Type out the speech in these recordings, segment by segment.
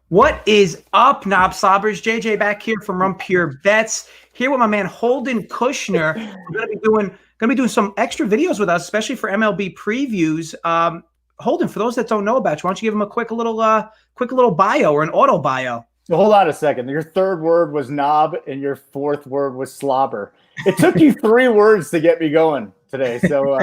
What is up, Knob Slobbers? JJ back here from Run Pure Bets. Here with my man Holden Kushner. We're gonna be doing some extra videos with us, especially for MLB previews. Holden, for those that don't know about you, why don't you give them a quick little bio or an auto bio? So hold on a second. Your third word was knob, and your fourth word was slobber. It took you 3 words to get me going today. So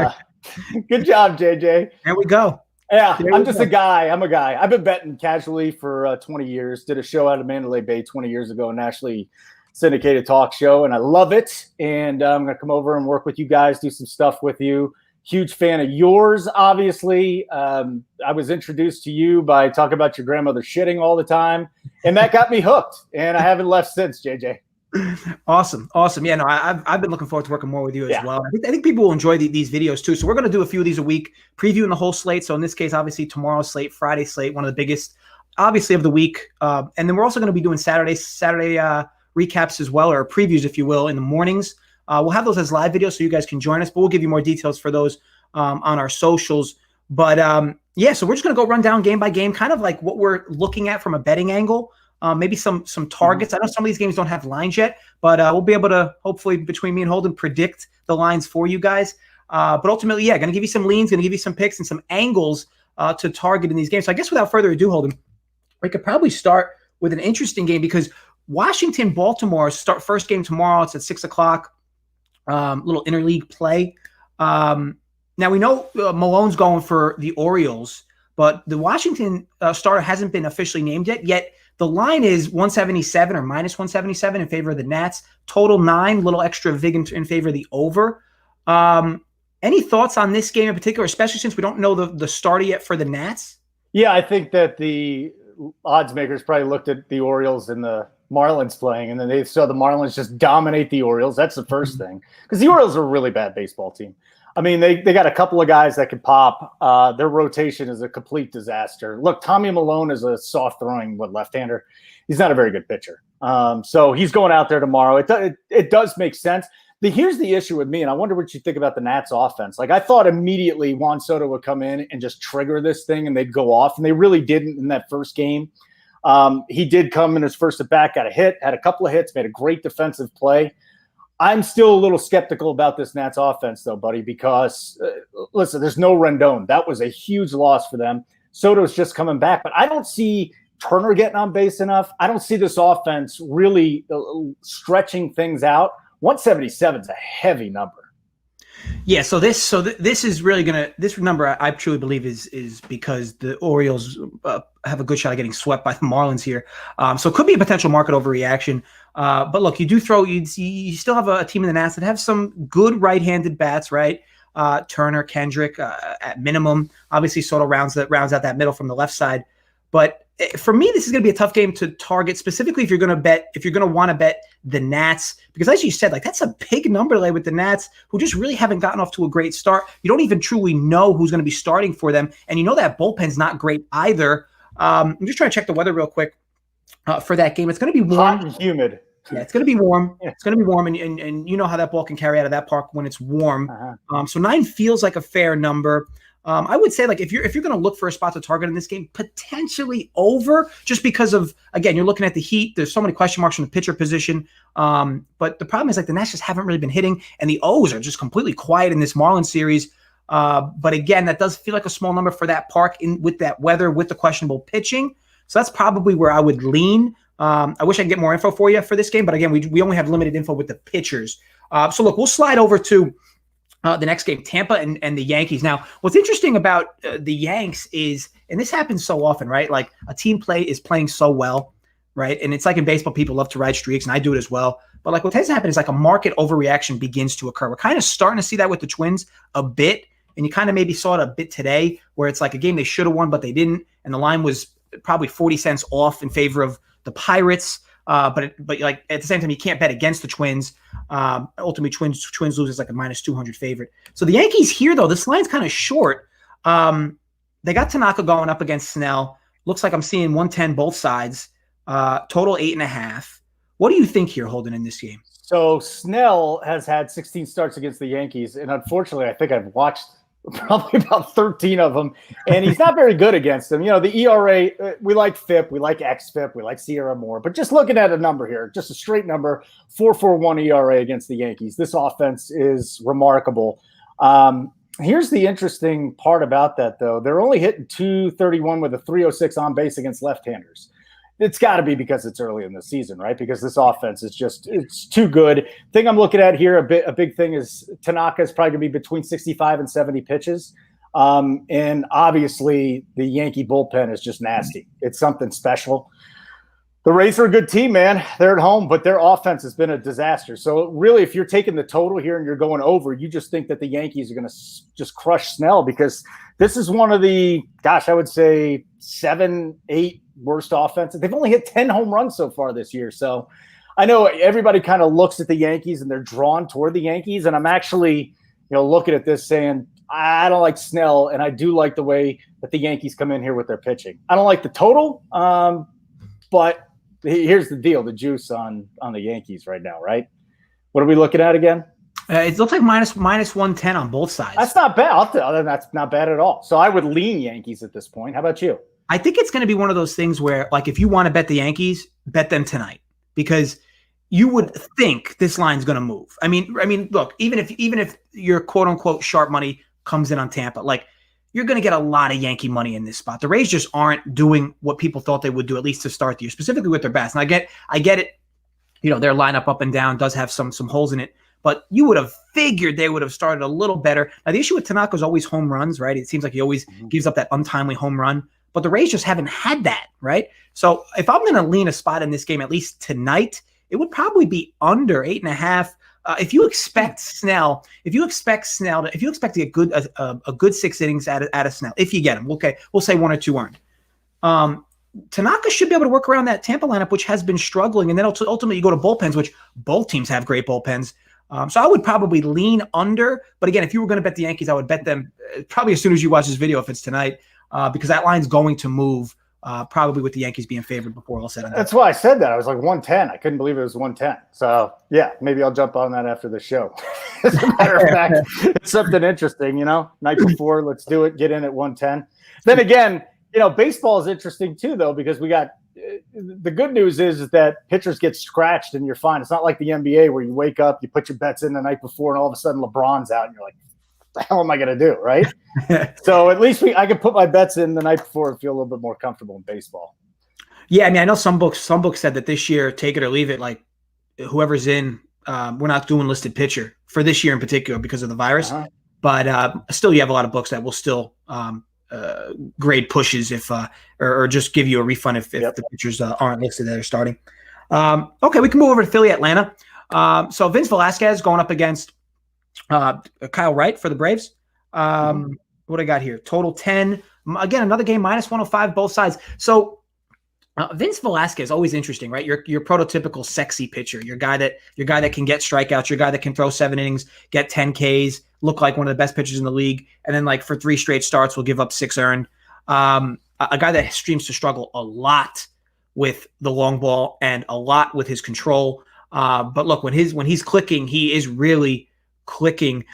good job, JJ. There we go. Yeah, I'm just a guy. I'm a guy. I've been betting casually for 20 years. Did a show out of Mandalay Bay 20 years ago, a nationally syndicated talk show, and I love it. And I'm going to come over and work with you guys, do some stuff with you. Huge fan of yours, obviously. I was introduced to you by talking about your grandmother shitting all the time, and that got me hooked, and I haven't left since, JJ. Awesome. Yeah, no, I've been looking forward to working more with you as well. I think people will enjoy these videos too. So we're going to do a few of these a week, previewing the whole slate. So in this case, obviously tomorrow's slate, Friday slate, one of the biggest, obviously, of the week. And then we're also going to be doing Saturday recaps as well, or previews, if you will, in the mornings. We'll have those as live videos so you guys can join us, but we'll give you more details for those on our socials. But yeah, so we're just going to go run down game by game, kind of like what we're looking at from a betting angle. Maybe some targets. I know some of these games don't have lines yet, but we'll be able to, hopefully, between me and Holden, predict the lines for you guys. But ultimately, yeah, going to give you some leans, going to give you some picks and some angles to target in these games. So I guess without further ado, Holden, we could probably start with an interesting game because Washington-Baltimore first game tomorrow. It's at 6 o'clock. Little interleague play. Now we know Malone's going for the Orioles, but the Washington starter hasn't been officially named yet. The line is 177 or minus 177 in favor of the Nats. Total 9, little extra vig in favor of the over. Any thoughts on this game in particular, especially since we don't know the starter yet for the Nats? Yeah, I think that the odds makers probably looked at the Orioles and the Marlins playing, and then they saw the Marlins just dominate the Orioles. That's the first thing, because the Orioles are a really bad baseball team. I mean, they got a couple of guys that can pop. Their rotation is a complete disaster. Look, Tommy Malone is a soft-throwing left-hander. He's not a very good pitcher. So he's going out there tomorrow. It does make sense. Here's the issue with me, and I wonder what you think about the Nats offense. Like, I thought immediately Juan Soto would come in and just trigger this thing, and they'd go off, and they really didn't in that first game. He did come in his first at-bat, got a hit, had a couple of hits, made a great defensive play. I'm still a little skeptical about this Nats offense, though, buddy, because, listen, there's no Rendon. That was a huge loss for them. Soto's just coming back, but I don't see Turner getting on base enough. I don't see this offense really stretching things out. 177 is a heavy number. Yeah, so this is really this number I truly believe is because the Orioles have a good shot at getting swept by the Marlins here. So it could be a potential market overreaction. But look, you still have a team in the Nats that have some good right-handed bats, right? Turner, Kendrick, at minimum. Obviously, Soto rounds out that middle from the left side. But for me, this is going to be a tough game to target, specifically if you're going to want to bet the Nats, because as you said, like, that's a big number to lay with the Nats, who just really haven't gotten off to a great start. You don't even truly know who's going to be starting for them, and you know that bullpen's not great either. I'm just trying to check the weather real quick for that game. It's going to be warm, hot and humid. Yeah, it's going to be warm. Yeah. It's going to be warm, and you know how that ball can carry out of that park when it's warm. So 9 feels like a fair number. I would say, like, if you're going to look for a spot to target in this game, potentially over, just because of, again, you're looking at the heat. There's so many question marks from the pitcher position. But the problem is, like, the Nats just haven't really been hitting, and the O's are just completely quiet in this Marlins series. But again, that does feel like a small number for that park with that weather, with the questionable pitching. So that's probably where I would lean. I wish I could get more info for you for this game, but again, we only have limited info with the pitchers. So look, we'll slide over to the next game, Tampa and the Yankees. Now, what's interesting about the Yanks is, and this happens so often, right? Like, a team is playing so well, right? And it's like in baseball, people love to ride streaks, and I do it as well. But like, what tends to happen is, like, a market overreaction begins to occur. We're kind of starting to see that with the Twins a bit, and you kind of maybe saw it a bit today, where it's like a game they should have won, but they didn't, and the line was probably 40 cents off in favor of the Pirates. But like, at the same time, you can't bet against the Twins. Ultimately, Twins lose as like a minus 200 favorite. So the Yankees here, though, this line's kind of short. They got Tanaka going up against Snell. Looks like I'm seeing 110 both sides. Total 8.5. What do you think here, Holden, in this game? So Snell has had 16 starts against the Yankees, and unfortunately, I think I've watched probably about 13 of them, and he's not very good against them. The ERA, we like FIP, we like XFIP, we like Sierra more, but just looking at a number here, just a straight number, 4.41 ERA against the Yankees. This offense is remarkable. Here's the interesting part about that, though. They're only hitting 231 with a 306 on base against left-handers. It's got to be because it's early in the season, right? Because this offense is it's too good. Thing I'm looking at here, a big thing is Tanaka is probably going to be between 65 and 70 pitches. And obviously the Yankee bullpen is just nasty. It's something special. The Rays are a good team, man. They're at home, but their offense has been a disaster. So really, if you're taking the total here and you're going over, you just think that the Yankees are going to just crush Snell, because this is one of the, I would say 7, 8 worst offenses. They've only hit 10 home runs so far this year. So I know everybody kind of looks at the Yankees and they're drawn toward the Yankees. And I'm actually, looking at this saying, I don't like Snell, and I do like the way that the Yankees come in here with their pitching. I don't like the total, but here's the deal, the juice on the Yankees right now, right? What are we looking at again? It looks like minus 110 on both sides. That's not bad. I'll tell you, that's not bad at all. So I would lean Yankees at this point. How about you? I think it's going to be one of those things where, like, if you want to bet the Yankees, bet them tonight, because you would think this line's going to move. I mean, look, even if your quote unquote sharp money comes in on Tampa, like, you're going to get a lot of Yankee money in this spot. The Rays just aren't doing what people thought they would do, at least to start the year, specifically with their bats. And I get it. Their lineup up and down does have some holes in it, but you would have figured they would have started a little better. Now, the issue with Tanaka is always home runs, right? It seems like he always gives up that untimely home run, but the Rays just haven't had that, right? So if I'm going to lean a spot in this game, at least tonight, it would probably be under 8.5. If you expect Snell to get a good 6 innings out of Snell, if you get him, okay, we'll say 1 or 2 earned. Tanaka should be able to work around that Tampa lineup, which has been struggling, and then ultimately you go to bullpens, which both teams have great bullpens. So I would probably lean under, but again, if you were going to bet the Yankees, I would bet them probably as soon as you watch this video, if it's tonight, because that line's going to move. Probably with the Yankees being favored before all said and done. That's why I said that. I was like 110. I couldn't believe it was 110. So, yeah, maybe I'll jump on that after the show. As a matter of fact, it's something interesting, night before, let's do it, get in at 110. Then again, baseball is interesting too, though, because we got the good news is that pitchers get scratched and you're fine. It's not like the NBA where you wake up, you put your bets in the night before, and all of a sudden LeBron's out and you're like, what the hell am I going to do, right? So at least I can put my bets in the night before and feel a little bit more comfortable in baseball. Yeah, I mean, I know some books said that this year, take it or leave it, like whoever's in, we're not doing listed pitcher for this year in particular because of the virus. Uh-huh. But still, you have a lot of books that will still grade pushes if or just give you a refund if the pitchers aren't listed that are starting. Okay, we can move over to Philly, Atlanta. So Vince Velasquez going up against Kyle Wright for the Braves. What I got here? Total 10. Again, another game, minus 105, both sides. So Vince Velasquez, always interesting, right? Your prototypical sexy pitcher, your guy that can get strikeouts, your guy that can throw 7 innings, get 10 Ks, look like one of the best pitchers in the league, and then like for 3 straight starts will give up 6 earned. A guy that seems to struggle a lot with the long ball and a lot with his control. But look, when he's clicking, he is really clicking.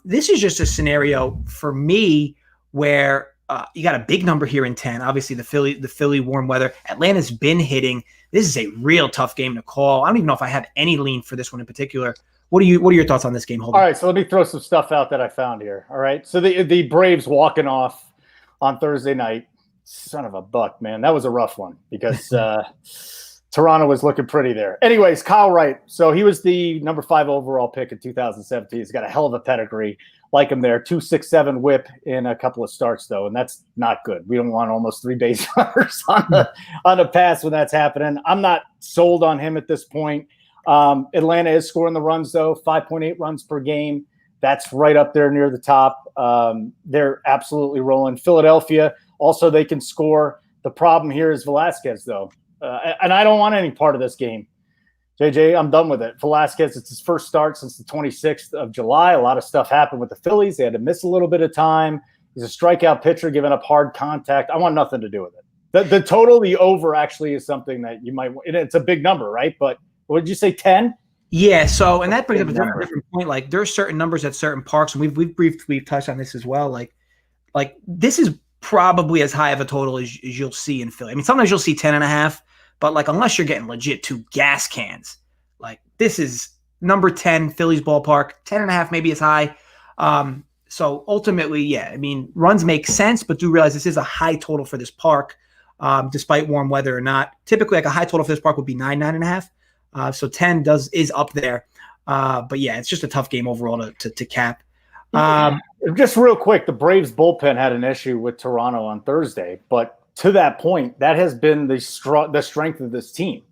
This is just a scenario for me where you got a big number here in 10. Obviously, the Philly warm weather. Atlanta's been hitting. This is a real tough game to call. I don't even know if I have any lean for this one in particular. What are your thoughts on this game, Holden? All right, so let me throw some stuff out that I found here. All right, so the Braves walking off on Thursday night. Son of a buck, man. That was a rough one because Toronto was looking pretty there. Anyways, Kyle Wright. So he was the number 5 overall pick in 2017. He's got a hell of a pedigree. Like him there. 2.67 whip in a couple of starts, though, and that's not good. We don't want almost 3 base runners on the pass when that's happening. I'm not sold on him at this point. Atlanta is scoring the runs, though, 5.8 runs per game. That's right up there near the top. They're absolutely rolling. Philadelphia, also they can score. The problem here is Velasquez, though. And I don't want any part of this game. JJ, I'm done with it. Velasquez, it's his first start since the 26th of July. A lot of stuff happened with the Phillies. They had to miss a little bit of time. He's a strikeout pitcher, giving up hard contact. I want nothing to do with it. The total, the over, actually is something that you might – it's a big number, right? But what did you say, 10? Yeah. So, and that brings up a different point. Like, there are certain numbers at certain parks, and we've touched on this as well. Like this is probably as high of a total as you'll see in Philly. I mean, sometimes you'll see 10.5, but like unless you're getting legit 2 gas cans, like this is number 10 Philly's ballpark. 10.5 maybe is high. So ultimately, yeah, I mean, runs make sense, but do realize this is a high total for this park, despite warm weather or not. Typically, like a high total for this park would be 9.5. So 10 is up there. But yeah, it's just a tough game overall to cap. Just real quick, the Braves bullpen had an issue with Toronto on Thursday, but to that point, that has been the strength of this team.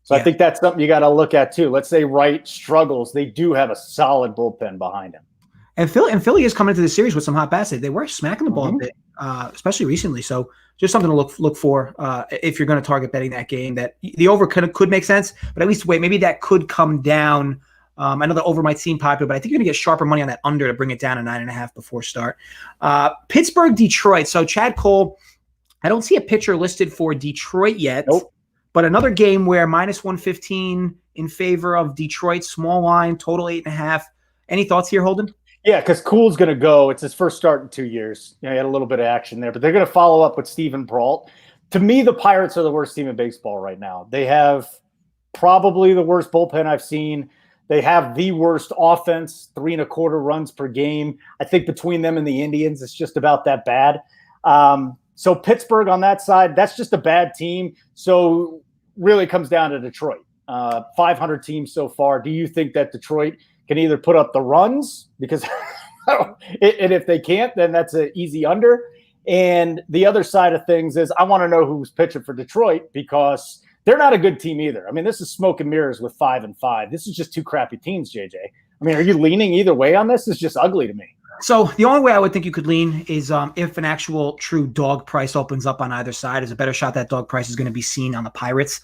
So yeah. I think that's something you got to look at too. Let's say Wright struggles, they do have a solid bullpen behind him. And Philly is coming into the series with some hot bats. They were smacking the ball a bit, especially recently. So just something to look for if you're going to target betting that game. That the over could make sense, but at least wait, maybe that could come down. I know the over might seem popular, but I think you're going to get sharper money on that under to bring it down to 9.5 before start. Pittsburgh, Detroit. So Chad Cole, I don't see a pitcher listed for Detroit yet. Nope. But another game where -115 in favor of Detroit, small line, total 8.5. Any thoughts here, Holden? Yeah, because Kuhl's going to go. It's his first start in 2 years. He had a little bit of action there, but they're going to follow up with Steven Brault. To me, the Pirates are the worst team in baseball right now. They have probably the worst bullpen I've seen. They have the worst offense, 3.25 runs per game. I think between them and the Indians, it's just about that bad. So Pittsburgh on that side, that's just a bad team. So really it comes down to Detroit. 500 teams so far. Do you think that Detroit can either put up the runs because and if they can't, then that's an easy under. And the other side of things is I want to know who's pitching for Detroit because they're not a good team either. I mean, this is smoke and mirrors with 5-5. This is just 2 crappy teams, JJ. I mean, are you leaning either way on this? It's just ugly to me. So the only way I would think you could lean is if an actual true dog price opens up on either side. Is a better shot that dog price is going to be seen on the Pirates.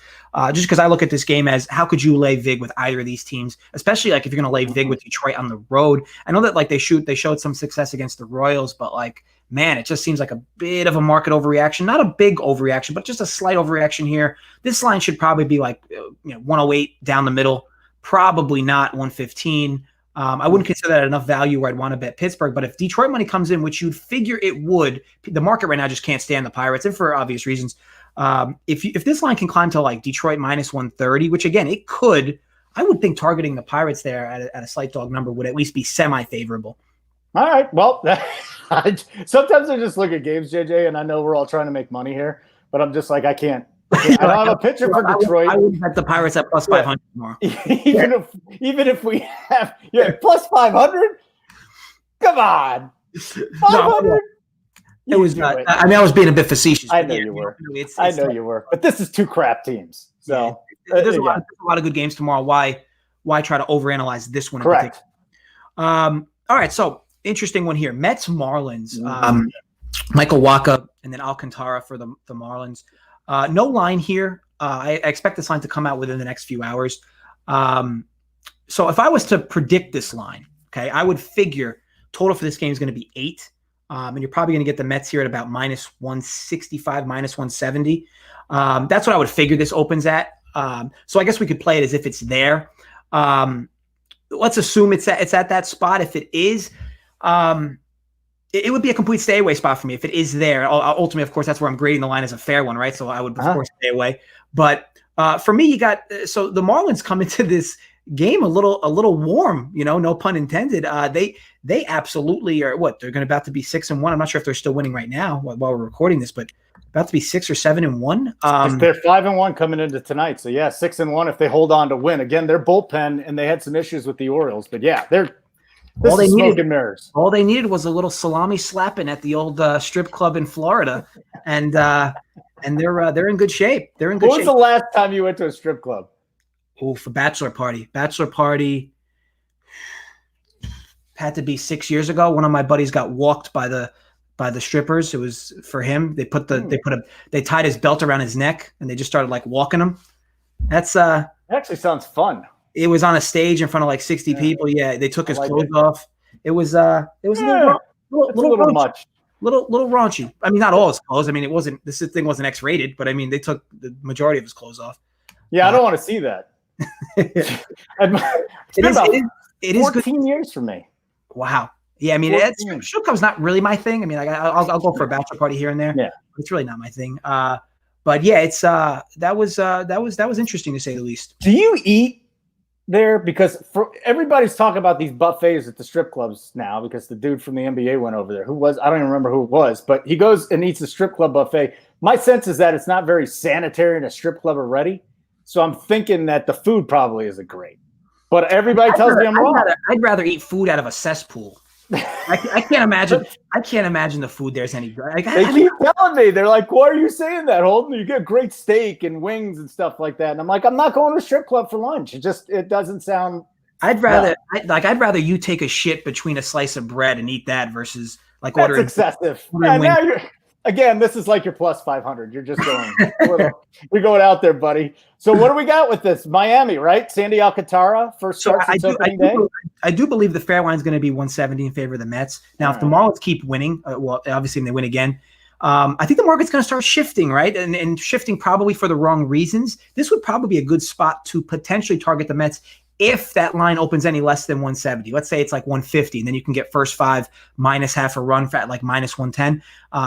Just because I look at this game as how could you lay vig with either of these teams, especially like if you're going to lay vig with Detroit on the road. I know that like they showed some success against the Royals, but like, man, it just seems like a bit of a market overreaction. Not a big overreaction, but just a slight overreaction here. This line should probably be like 108 down the middle, probably not 115. I wouldn't consider that enough value where I'd want to bet Pittsburgh. But if Detroit money comes in, which you'd figure it would, the market right now just can't stand the Pirates, and for obvious reasons. If this line can climb to like Detroit -130, which again it could, I would think targeting the Pirates there at a slight dog number would at least be semi-favorable. All right. Well, sometimes I just look at games, JJ, and I know we're all trying to make money here, but I'm just like I can't. I don't have a pitcher for Detroit. I would bet the Pirates at +500 tomorrow. even if we have +500. Come on, 500. It was not. I mean, I was being a bit facetious. I know you were. I know you were. But this is 2 crap teams. So there's a lot of good games tomorrow. Why try to overanalyze this one? Correct. All right. So interesting one here. Mets Marlins. Michael Wacha and then Alcantara for the Marlins. No line here. I expect this line to come out within the next few hours. So if I was to predict this line, okay, I would figure total for this game is going to be 8. And you're probably going to get the Mets here at about -165, -170. That's what I would figure this opens at. So I guess we could play it as if it's there. Let's assume it's at that spot. If it is, it would be a complete stay away spot for me if it is there. Ultimately, of course, that's where I'm grading the line as a fair one, right? So I would, of course, stay away. But for me, you got so the Marlins come into this game a little warm, no pun intended. They absolutely are. What they're going to about to be 6-1. I'm not sure if they're still winning right now while we're recording this, but about to be 6 or 7-1. They're 5-1 coming into tonight. So yeah, 6-1 if they hold on to win. Again, their bullpen and they had some issues with the Orioles, but yeah, they're. All they needed was a little salami slapping at the old strip club in Florida, and they're in good shape. They're in good shape. When was the last time you went to a strip club? Oh, for bachelor party had to be 6 years ago. One of my buddies got walked by the strippers. It was for him. They tied his belt around his neck and they just started like walking him. That actually sounds fun. It was on a stage in front of like 60 people. Yeah, they took his clothes off. It was a little much. Little raunchy. I mean, not all his clothes. I mean, this thing wasn't X-rated, but I mean, they took the majority of his clothes off. Yeah, I don't want to see that. It's been about it is 14 good. years for me. Wow. Yeah, I mean, strip club's not really my thing. I mean, I'll go for a bachelor party here and there. Yeah, it's really not my thing. But yeah, it's that was interesting to say the least. Do you eat there? Because everybody's talking about these buffets at the strip clubs now, because the dude from the NBA went over there. I don't even remember who it was, but he goes and eats a strip club buffet. My sense is that it's not very sanitary in a strip club already. So I'm thinking that the food probably isn't great. But everybody tells me I'm wrong. I'd rather eat food out of a cesspool. I can't imagine. I can't imagine the food there's any good. They keep telling me, they're like, "Why are you saying that, Holden? You get great steak and wings and stuff like that." And I'm like, "I'm not going to a strip club for lunch. It doesn't sound." I'd rather you take a shit between a slice of bread and eat that versus like ordering. That's excessive. Now again, this is like your plus 500. You're just going. You're going out there, buddy. So what do we got with this? Miami, right? Sandy Alcantara first start since opening day. I do believe the fair line is going to be 170 in favor of the Mets. Now, if the Marlins keep winning, well, obviously, when they win again, I think the market's going to start shifting, right? And shifting probably for the wrong reasons. This would probably be a good spot to potentially target the Mets if that line opens any less than 170. Let's say it's like 150, and then you can get first five minus half a run at like minus 110.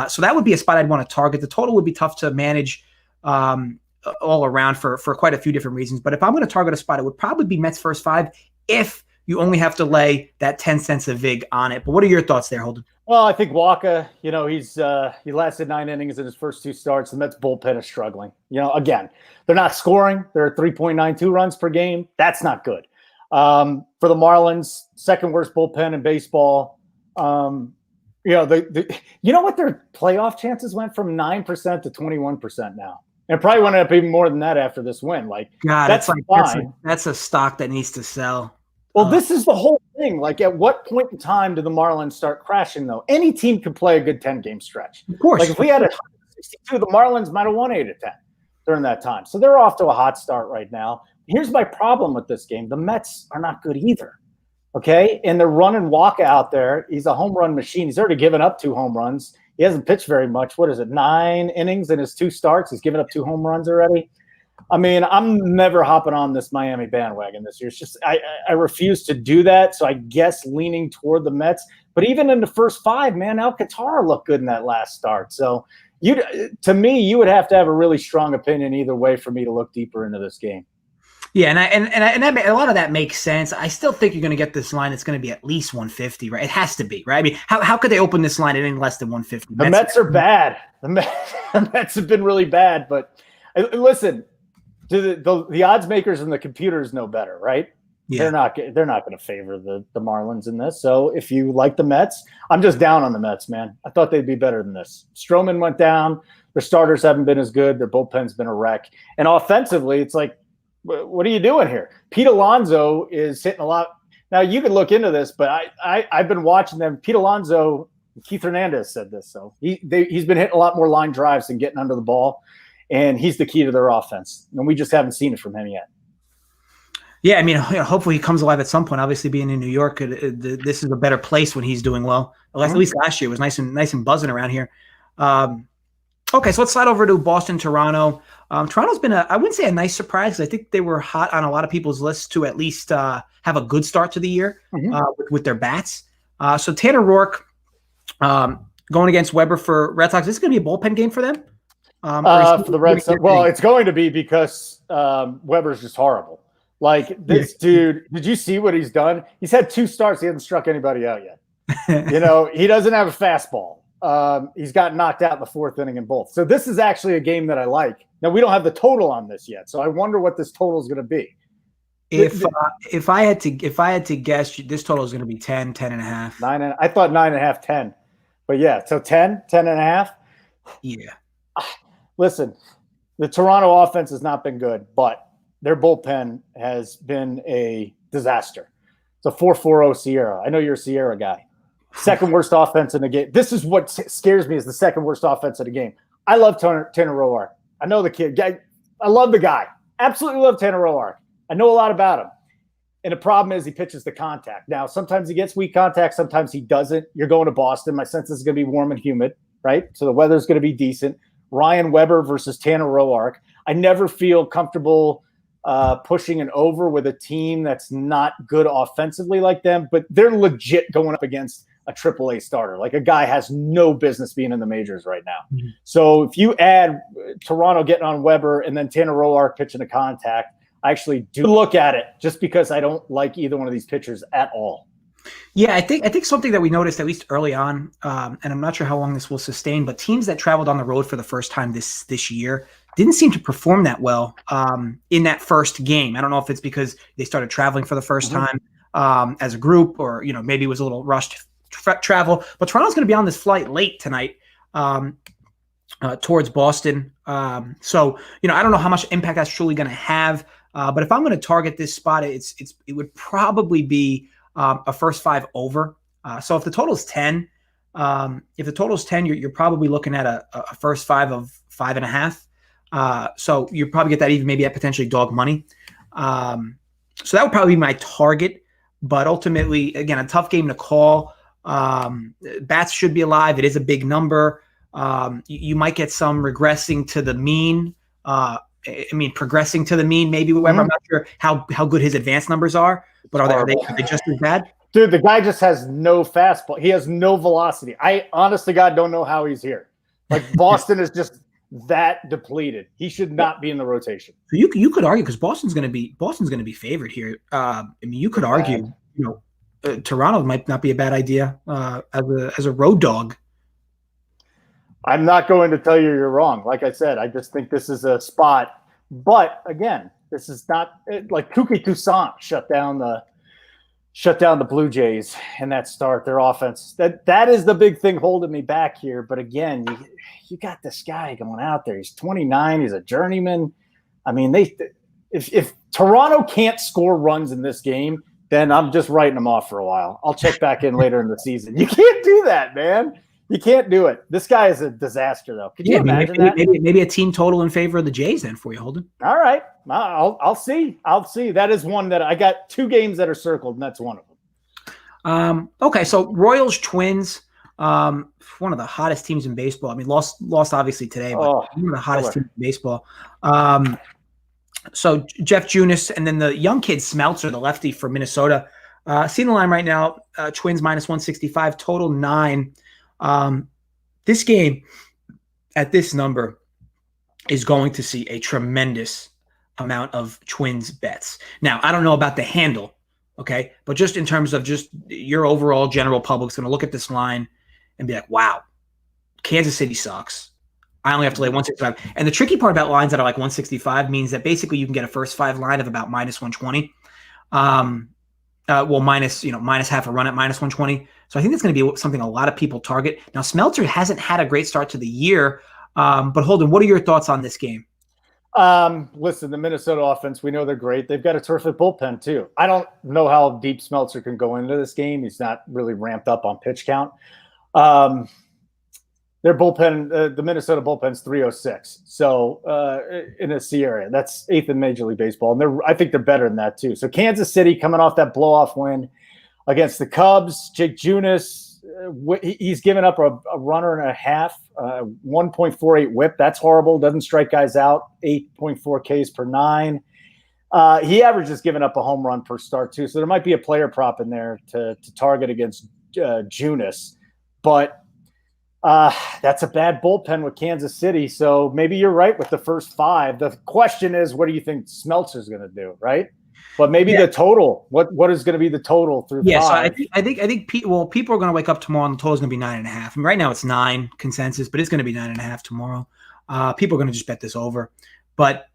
So that would be a spot I'd want to target. The total would be tough to manage all around for quite a few different reasons. But if I'm going to target a spot, it would probably be Mets first five if you only have to lay that 10 cents a vig on it. But what are your thoughts there, Holden? Well, I think Waka, he lasted 9 innings in his first 2 starts. The Mets bullpen is struggling. Again, they're not scoring. They're at 3.92 runs per game. That's not good. For the Marlins, second worst bullpen in baseball. You know what? Their playoff chances went from 9% to 21% now. And probably went up even more than that after this win. That's a stock that needs to sell. Well, this is the whole thing. Like, at what point in time do the Marlins start crashing, though? Any team could play a good 10-game stretch. Of course. Like, if we had a 162, the Marlins might have won 8 of 10 during that time. So they're off to a hot start right now. Here's my problem with this game. The Mets are not good either. Okay? And they're running Waka out there. He's a home run machine. He's already given up 2 home runs. He hasn't pitched very much. What is it, 9 innings in his 2 starts? He's given up 2 home runs already. I mean, I'm never hopping on this Miami bandwagon this year. It's just I refuse to do that. So I guess leaning toward the Mets. But even in the first 5, man, Alcantara looked good in that last start. So to me, you would have to have a really strong opinion either way for me to look deeper into this game. Yeah, and a lot of that makes sense. I still think you're going to get this line. It's going to be at least 150, right? It has to be, right? I mean, how could they open this line at any less than 150? The Mets are bad. The Mets have been really bad. But listen, the odds makers and the computers know better, right? Yeah. They're not going to favor the Marlins in this. So if you like the Mets, I'm just down on the Mets, man. I thought they'd be better than this. Stroman went down. Their starters haven't been as good. Their bullpen's been a wreck. And offensively, it's like, what are you doing here? Pete Alonso is hitting a lot. Now, you could look into this, but I've been watching them. Pete Alonso, Keith Hernandez said this. So he's been hitting a lot more line drives than getting under the ball. And he's the key to their offense. And we just haven't seen it from him yet. Yeah, I mean, hopefully he comes alive at some point. Obviously, being in New York, this is a better place when he's doing well. At least last year it was nice and buzzing around here. Okay, so let's slide over to Boston, Toronto. Toronto's been I wouldn't say a nice surprise. I think they were hot on a lot of people's lists to at least have a good start to the year with their bats. So Tanner Roark going against Weber for Red Sox. This is going to be a bullpen game for them. For the Red Sox, well, it's going to be because Weber's just horrible. Like, this dude, did you see what he's done? He's had 2 starts. He hasn't struck anybody out yet. He doesn't have a fastball. He's got knocked out in the 4th inning in both. So this is actually a game that I like. Now, we don't have the total on this yet, so I wonder what this total is going to be. If I had to guess, this total is going to be 10 and a half. I thought 9.5, 10. But yeah, so 10 and a half. Yeah. Listen, the Toronto offense has not been good, but their bullpen has been a disaster. It's a 4.40 Sierra. I know you're a Sierra guy. Second worst offense in the game. This is what scares me, is the second worst offense in the game. I love Tanner Roark. I know the kid. I love the guy. Absolutely love Tanner Roark. I know a lot about him. And the problem is he pitches the contact. Now, sometimes he gets weak contact. Sometimes he doesn't. You're going to Boston. My sense is going to be warm and humid, right? So the weather's going to be decent. Ryan Weber versus Tanner Roark. I never feel comfortable pushing an over with a team that's not good offensively like them, but they're legit going up against a AAA starter. Like, a guy has no business being in the majors right now. Mm-hmm. So if you add Toronto getting on Weber and then Tanner Roark pitching to contact, I actually do look at it, just because I don't like either one of these pitchers at all. Yeah, I think something that we noticed, at least early on, and I'm not sure how long this will sustain, but teams that traveled on the road for the first time this year didn't seem to perform that well in that first game. I don't know if it's because they started traveling for the first time as a group, or maybe it was a little rushed travel. But Toronto's going to be on this flight late tonight towards Boston. So I don't know how much impact that's truly going to have. But if I'm going to target this spot, it would probably be a first 5 over. So if the total is 10, you're probably looking at a first 5 of 5.5. So you probably get that even maybe at potentially dog money. So that would probably be my target. But ultimately, again, a tough game to call. Bats should be alive. It is a big number. You might get some regressing to the mean. Progressing to the mean, maybe. I'm not sure how good his advanced numbers are, but are they just as bad? Dude, the guy just has no fastball. He has no velocity. I honest to God don't know how he's here. Like, Boston is just that depleted. He should not be in the rotation. So you could argue, because Boston's going to be favored here. You could argue, Toronto might not be a bad idea as a road dog. I'm not going to tell you're wrong. Like I said, I just think this is a spot. But again, this is not like Kuki Toussaint shut down the Blue Jays in that start. Their offense. That is the big thing holding me back here. But again, you got this guy going out there. He's 29. He's a journeyman. I mean, if Toronto can't score runs in this game, then I'm just writing them off for a while. I'll check back in later in the season. You can't do that, man. You can't do it. This guy is a disaster, though. Could you imagine that? Maybe a team total in favor of the Jays then for you, Holden. All right. I'll see. That is one that I got 2 games that are circled, and that's one of them. Okay, so Royals Twins, one of the hottest teams in baseball. I mean, lost obviously today, but one of the hottest teams in baseball. So Jeff Junis, and then the young kid Smeltzer, the lefty for Minnesota. Seeing the line right now, Twins -165, total 9. This game at this number is going to see a tremendous amount of Twins bets. Now, I don't know about the handle, okay, but just in terms of just your overall general public's going to look at this line and be like, wow, Kansas City sucks. I only have to lay 165. And the tricky part about lines that are like 165 means that basically you can get a first 5 line of about -120. Minus half a run at -120. So I think that's going to be something a lot of people target. Now, Smeltzer hasn't had a great start to the year, but Holden, what are your thoughts on this game? Listen, the Minnesota offense, we know they're great. They've got a terrific bullpen too. I don't know how deep Smeltzer can go into this game. He's not really ramped up on pitch count. Their bullpen, the Minnesota bullpen's 306. So in a C area, that's 8th in Major League Baseball. And I think they're better than that too. So Kansas City coming off that blow-off win against the Cubs. Jake Junis, he's given up a runner and a half, 1.48 whip. That's horrible. Doesn't strike guys out. 8.4 Ks per 9. He averages giving up a home run per start too. So there might be a player prop in there to target against Junis. But that's a bad bullpen with Kansas City. So maybe you're right with the first 5. The question is, what do you think Smeltzer's going to do, right? But maybe the total. What is going to be the total through 5? So I think people are going to wake up tomorrow and the total is going to be 9.5. I mean, right now it's 9 consensus, but it's going to be 9.5 tomorrow. People are going to just bet this over. But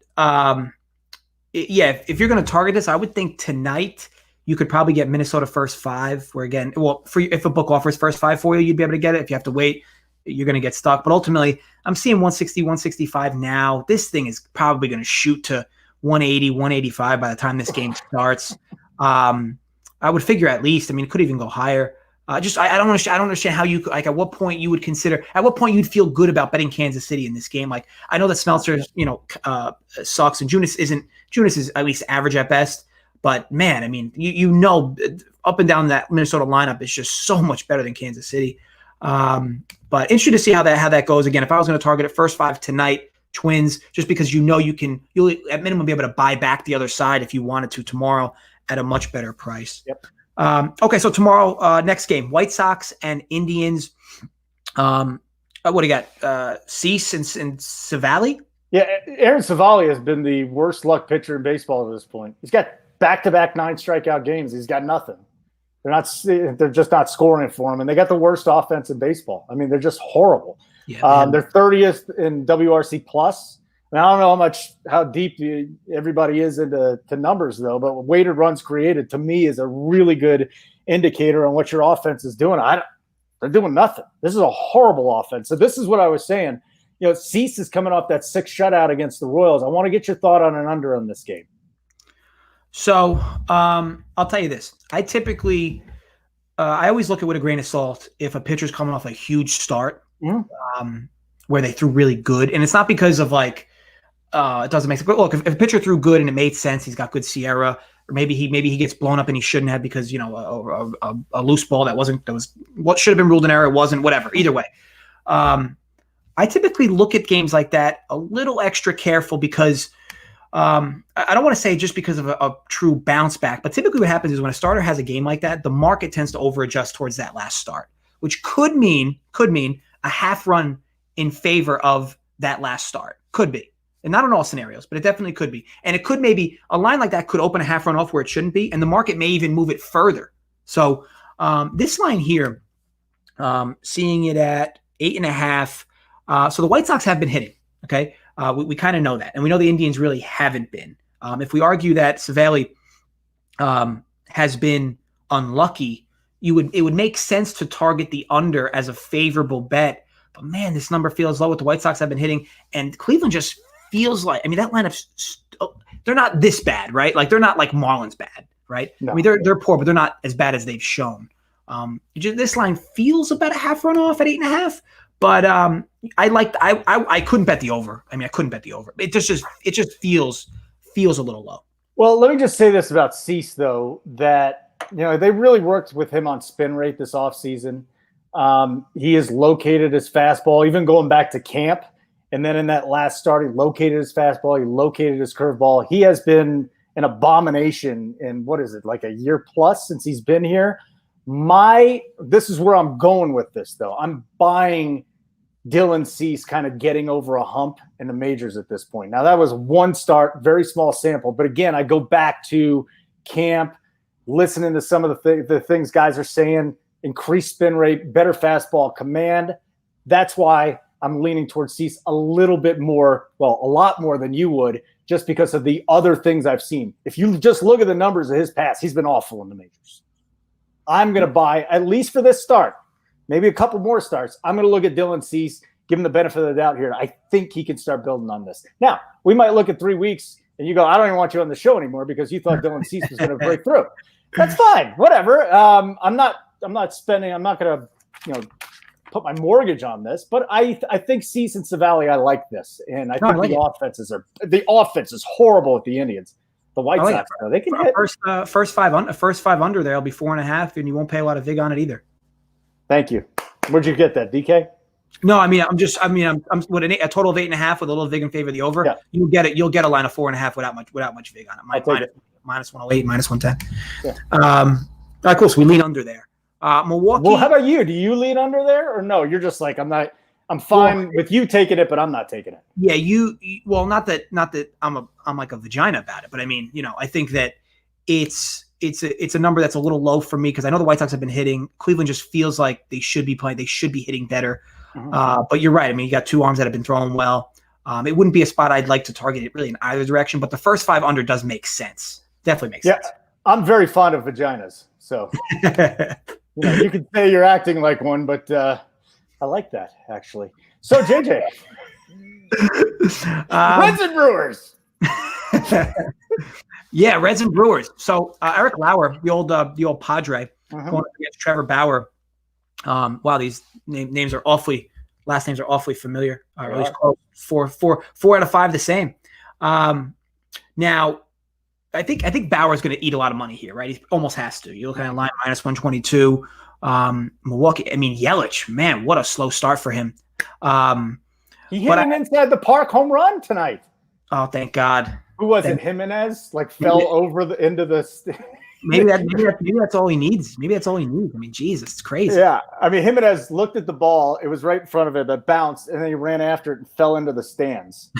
if you're going to target this, I would think tonight you could probably get Minnesota first 5. Where again, if a book offers first 5 for you, you'd be able to get it. If you have to wait, you're going to get stuck. But ultimately, I'm seeing 160, 165 now. This thing is probably going to shoot to 180, 185 by the time this game starts. I would figure at least. I mean, it could even go higher. I don't understand how you, like, at what point you would consider, at what point you'd feel good about betting Kansas City in this game. Like, I know that Smeltzer, sucks, and Junis is at least average at best. But man, I mean, up and down that Minnesota lineup is just so much better than Kansas City. But interesting to see how that goes. Again, if I was going to target it first 5 tonight, Twins, just because you'll at minimum be able to buy back the other side if you wanted to tomorrow at a much better price. Yep. Okay, so tomorrow, next game, White Sox and Indians. What do you got? Cease and Savali? Yeah, Aaron Savali has been the worst luck pitcher in baseball at this point. He's got back-to-back 9 strikeout games. He's got nothing. They're just not scoring it for him, and they got the worst offense in baseball. I mean, they're just horrible. Yeah, they're 30th in WRC plus. And I don't know how deep everybody is into numbers though, but weighted runs created to me is a really good indicator on what your offense is doing. They're doing nothing. This is a horrible offense. So this is what I was saying. Cease is coming off that 6 shutout against the Royals. I want to get your thought on an under on this game. So I'll tell you this. I typically, I always look at it with a grain of salt if a pitcher's coming off a huge start where they threw really good. And it's not because of it doesn't make sense. But look, if a pitcher threw good and it made sense, he's got good Sierra, or maybe he gets blown up and he shouldn't have because, a loose ball that was what should have been ruled an error. It wasn't, whatever. Either way. I typically look at games like that a little extra careful because I don't want to say just because of a true bounce back, but typically what happens is when a starter has a game like that, the market tends to over-adjust towards that last start, which could mean a half run in favor of that last start. Could be. And not in all scenarios, but it definitely could be. And it could maybe a line like that could open a half run off where it shouldn't be, and the market may even move it further. So this line here, seeing it at 8.5. So the White Sox have been hitting. Okay. We kind of know that. And we know the Indians really haven't been. If we argue that Savali has been unlucky, it would make sense to target the under as a favorable bet. But man, this number feels low. What the White Sox have been hitting, and Cleveland just feels like. I mean, that lineup's they're not this bad, right? Like they're not like Marlins bad, right? No. I mean, they're poor, but they're not as bad as they've shown. This line feels about a half run off at 8.5. But I couldn't bet the over. I mean, I couldn't bet the over. It just feels a little low. Well, let me just say this about Cease, though, that they really worked with him on spin rate this offseason. He has located his fastball, even going back to camp. And then in that last start, he located his fastball. He located his curveball. He has been an abomination in, like a year plus since he's been here. This is where I'm going with this, though. I'm buying Dylan Cease kind of getting over a hump in the majors at this point. Now, that was one start, very small sample. But again, I go back to camp, listening to some of the things guys are saying, increased spin rate, better fastball command. That's why I'm leaning towards Cease a little bit more, well, a lot more than you would, just because of the other things I've seen. If you just look at the numbers of his past, he's been awful in the majors. I'm going to buy, at least for this start, maybe a couple more starts, I'm going to look at Dylan Cease, give him the benefit of the doubt here. I think he can start building on this. Now, we might look at 3 weeks and you go, I don't even want you on the show anymore because you thought Dylan Cease was going to break through. That's fine. Whatever. I'm not going to, put my mortgage on this, but I think Cease and Savali, I like this. And I think the offense is horrible at the Indians. The White Sox, they can hit. First five under there. I'll be 4.5, and you won't pay a lot of vig on it either. Thank you. Where'd you get that, DK? No, I'm with a total of 8.5 with a little vig in favor of the over. Yeah. You'll get a line of 4.5 without much vig on it. Minus 108, minus 110. Yeah. All right, cool. So we lean under there. Milwaukee. Well, how about you? Do you lean under there, or no? You're just like I'm fine with you taking it, but I'm not taking it. Yeah, well, not that I'm like a vagina about it, but I mean, I think that it's a number that's a little low for me because I know the White Sox have been hitting. Cleveland just feels like they should be playing. They should be hitting better. Mm-hmm. But you're right. I mean, you got two arms that have been throwing well. It wouldn't be a spot I'd like to target it really in either direction, but the first 5 under does make sense. Definitely makes sense. I'm very fond of vaginas, so you can say you're acting like one, but I like that actually. So JJ, Reds and Brewers. Yeah, Reds and Brewers. So Eric Lauer, the old Padre, going up against Trevor Bauer. Wow, these names are last names are awfully familiar. Or at least close. 4 out of 5 the same. Now, I think Bauer's going to eat a lot of money here, right? He almost has to. You look at a line minus 122. Milwaukee. I mean, Yelich, man, what a slow start for him. He hit an inside the park home run tonight. Oh, thank God. Who was it? Jimenez fell over into the. Maybe that's all he needs. Maybe that's all he needs. I mean, Jesus, it's crazy. Yeah, I mean, Jimenez looked at the ball. It was right in front of him, but bounced, and then he ran after it and fell into the stands.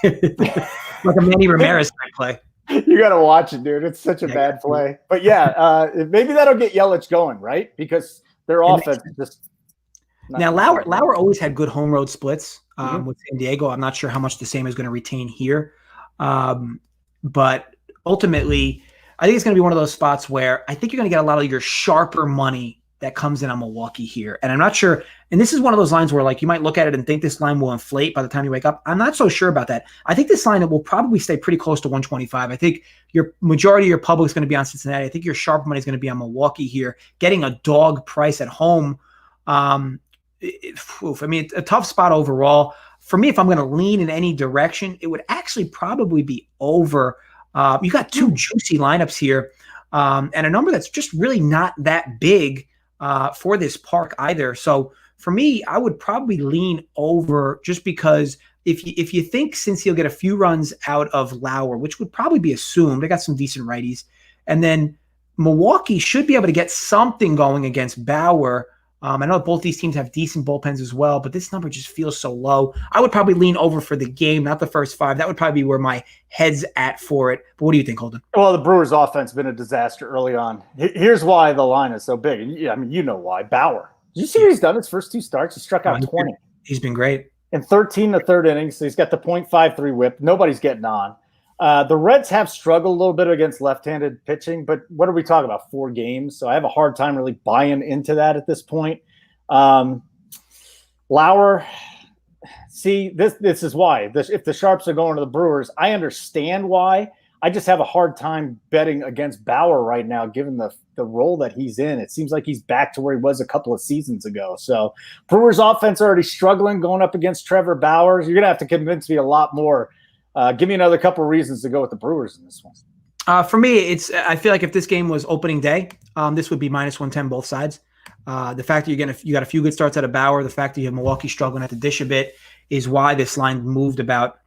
Like a Manny Ramirez type play. You got to watch it, dude. It's such a bad play. But yeah, maybe that'll get Yelich going, right? Because their offense just. Now, Lauer always had good home road splits with San Diego. I'm not sure how much the same is going to retain here. But ultimately, I think it's going to be one of those spots where I think you're going to get a lot of your sharper money that comes in on Milwaukee here. And I'm not sure. And this is one of those lines where you might look at it and think this line will inflate by the time you wake up. I'm not so sure about that. I think this line will probably stay pretty close to 125. I think your majority of your public is going to be on Cincinnati. I think your sharp money is going to be on Milwaukee here. Getting a dog price at home. I mean, a tough spot overall. For me, if I'm going to lean in any direction, it would actually probably be over. You got two juicy lineups here and a number that's just really not that big for this park either. So for me, I would probably lean over just because if you think since he'll get a few runs out of Lauer, which would probably be assumed, they got some decent righties, and then Milwaukee should be able to get something going against Bauer. I know both these teams have decent bullpens as well, but this number just feels so low. I would probably lean over for the game, not the first 5. That would probably be where my head's at for it. But what do you think, Holden? Well, the Brewers' offense has been a disaster early on. Here's why the line is so big. I mean, you know why. Bauer. Did you see what he's done his first 2 starts? He struck out 20. He's been great. In 13 the third innings, so he's got the .53 whip. Nobody's getting on. The Reds have struggled a little bit against left-handed pitching, but what are we talking about? 4 games? So I have a hard time really buying into that at this point. Lauer, see, this is why. If the Sharps are going to the Brewers, I understand why. I just have a hard time betting against Bauer right now, given the role that he's in. It seems like he's back to where he was a couple of seasons ago. So Brewers offense already struggling going up against Trevor Bauer. You're going to have to convince me a lot more. Give me another couple of reasons to go with the Brewers in this one. For me, I feel like if this game was opening day, this would be -110 both sides. The fact that you got a few good starts out of Bauer, the fact that you have Milwaukee struggling at the dish a bit is why this line moved about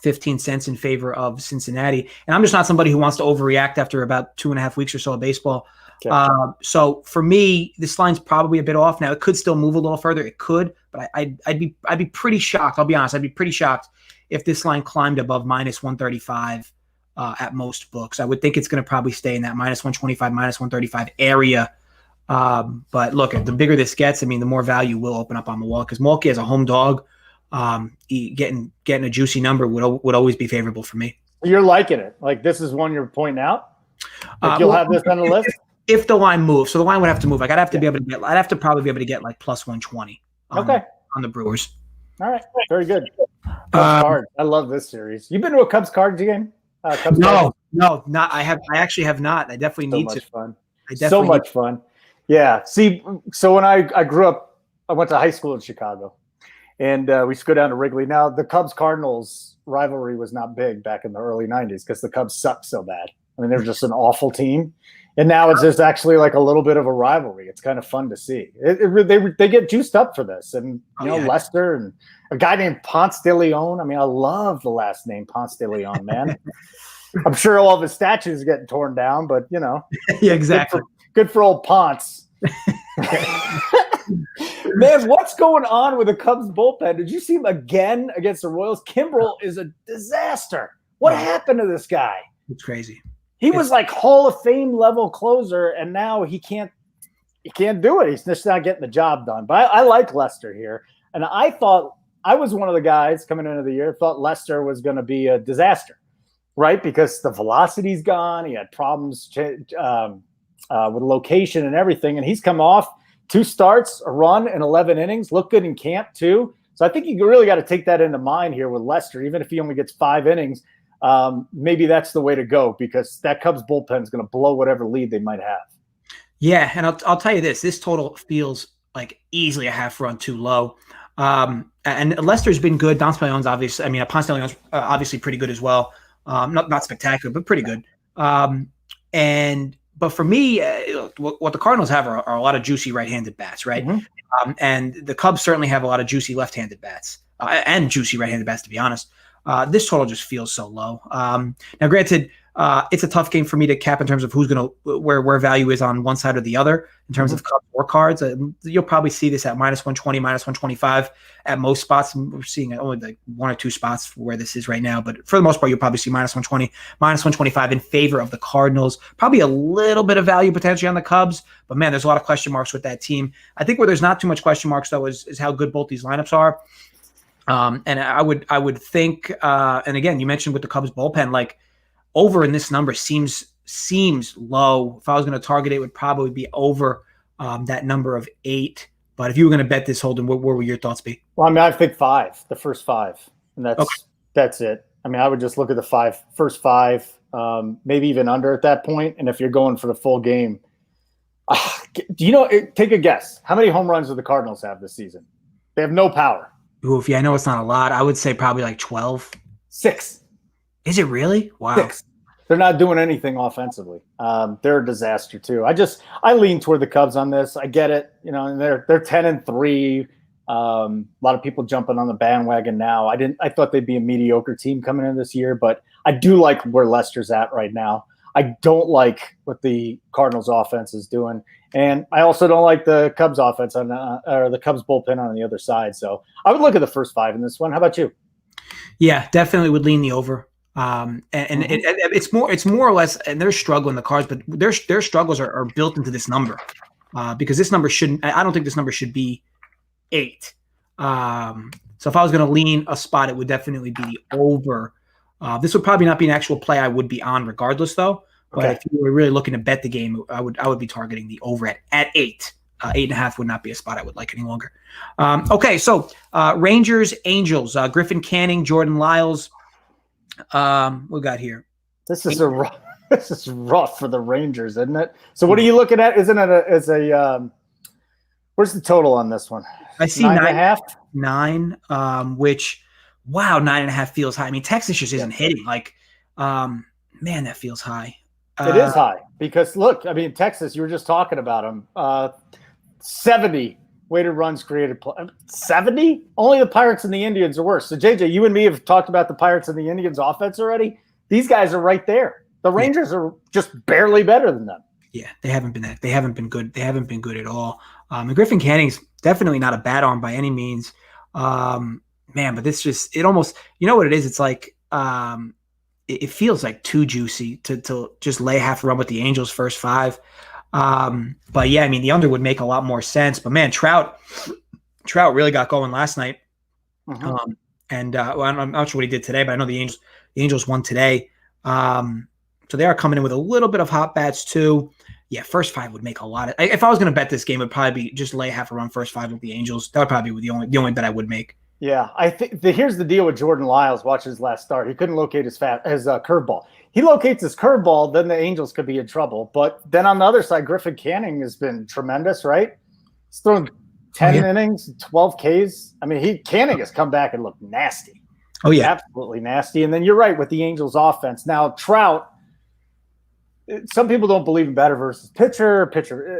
15 cents in favor of Cincinnati. And I'm just not somebody who wants to overreact after about 2.5 weeks or so of baseball. Okay. So for me, this line's probably a bit off. Now it could still move a little further. It could, but I'd be pretty shocked. I'll be honest. I'd be pretty shocked if this line climbed above -135 at most books. I would think it's going to probably stay in that -125, -135 area. But look, the bigger this gets, I mean, the more value will open up on Milwaukee, because Milwaukee as a home dog, getting a juicy number would always be favorable for me. You're liking it. Like this is one you're pointing out. You'll have this on the list if the line moves. So the line would have to move. Like I'd have to probably be able to get like +120. On the Brewers. All right, very good. Cards. I love this series. You've been to a Cubs Cards game? No, not. I actually have not. I definitely need to. Fun. So much fun. Yeah. See, so when I grew up, I went to high school in Chicago, and we used to go down to Wrigley. Now, the Cubs-Cardinals rivalry was not big back in the early 90s because the Cubs sucked so bad. I mean, they were just an awful team. And now it's just actually like a little bit of a rivalry. It's kind of fun to see. They get juiced up for this. And, Lester and a guy named Ponce de Leon. I mean, I love the last name Ponce de Leon, man. I'm sure all of his statues are getting torn down, but, Yeah, exactly. Good for old Ponce. Man, what's going on with the Cubs bullpen? Did you see him again against the Royals? Kimbrel is a disaster. What happened to this guy? It's crazy. He was like Hall of Fame level closer, and now he can't do it. He's just not getting the job done. But I like Lester here. And I thought I was one of the guys coming into the year, thought Lester was going to be a disaster, right? Because the velocity's gone. He had problems with location and everything. And he's come off 2 starts, a run in 11 innings, looked good in camp too. So I think you really got to take that into mind here with Lester, even if he only gets 5 innings. Maybe that's the way to go because that Cubs bullpen is going to blow whatever lead they might have. Yeah, and I'll tell you this total feels like easily a half run too low. And Lester's been good. Ponce de Leon's obviously pretty good as well. Not spectacular, but pretty good. But for me, what the Cardinals have are a lot of juicy right-handed bats, right? Mm-hmm. And the Cubs certainly have a lot of juicy left-handed bats. and juicy right-handed bats, to be honest. This total just feels so low. Now, granted, it's a tough game for me to cap in terms of who's going to where value is on one side or the other in terms of Cubs or Cards. You'll probably see this at -120, -125 at most spots. We're seeing only like 1 or 2 spots where this is right now, but for the most part, you'll probably see -120, -125 in favor of the Cardinals. Probably a little bit of value potentially on the Cubs, but man, there's a lot of question marks with that team. I think where there's not too much question marks though is how good both these lineups are. And I would think, and again, you mentioned with the Cubs bullpen, like over in this number seems low. If I was going to target it, would probably be over that number of 8. But if you were going to bet this, Holden, what would your thoughts be? Well, I mean, I think 5, the first 5, and that's it. I mean, I would just look at the first 5, maybe even under at that point. And if you're going for the full game, do you know? Take a guess. How many home runs do the Cardinals have this season? They have no power. Oof, yeah, I know it's not a lot. I would say probably like 12. 6. Is it really? Wow. 6. They're not doing anything offensively. They're a disaster too. I lean toward the Cubs on this. I get it. You know, and they're 10-3. A lot of people jumping on the bandwagon now. I thought they'd be a mediocre team coming in this year, but I do like where Lester's at right now. I don't like what the Cardinals offense is doing. And I also don't like the Cubs offense or the Cubs bullpen on the other side. So I would look at the first 5 in this one. How about you? Yeah, definitely would lean the over. It's more or less, and they're struggling the Cards, but their struggles are built into this number because this number I don't think this number should be 8. So if I was going to lean a spot, it would definitely be the over. This would probably not be an actual play I would be on regardless though. But if you were really looking to bet the game, I would be targeting the over at 8. 8.5 would not be a spot I would like any longer. Okay, so Rangers, Angels, Griffin Canning, Jordan Lyles. What we got here? This is rough for the Rangers, isn't it? So what are you looking at? Isn't it where's the total on this one? I see 9.5. 9, which wow, 9.5 feels high. I mean, Texas just isn't hitting. Like, man, that feels high. It is high because look, I mean, Texas, you were just talking about them. 70 weighted runs created. 70? Only the Pirates and the Indians are worse. So, JJ, you and me have talked about the Pirates and the Indians offense already. These guys are right there. The Rangers are just barely better than them. Yeah, they haven't been good. They haven't been good at all. And Griffin Canning's definitely not a bad arm by any means. Man, but it almost, you know what it is? It's like it feels like too juicy to just lay half a run with the Angels first 5. But yeah, I mean, the under would make a lot more sense. But man, Trout really got going last night. Well, I'm not sure what he did today, but I know the Angels won today. So they are coming in with a little bit of hot bats too. Yeah, first 5 would make a lot of. If I was going to bet this game, it would probably be just lay half a run first 5 with the Angels. That would probably be the only bet I would make. Yeah, I think here's the deal with Jordan Lyles. Watch his last start. He couldn't locate his curveball. He locates his curveball, then the Angels could be in trouble. But then on the other side, Griffin Canning has been tremendous, right? He's thrown 10 innings, 12 Ks. I mean, Canning has come back and looked nasty. Oh, yeah. Absolutely nasty. And then you're right with the Angels offense. Now, Trout, some people don't believe in batter versus pitcher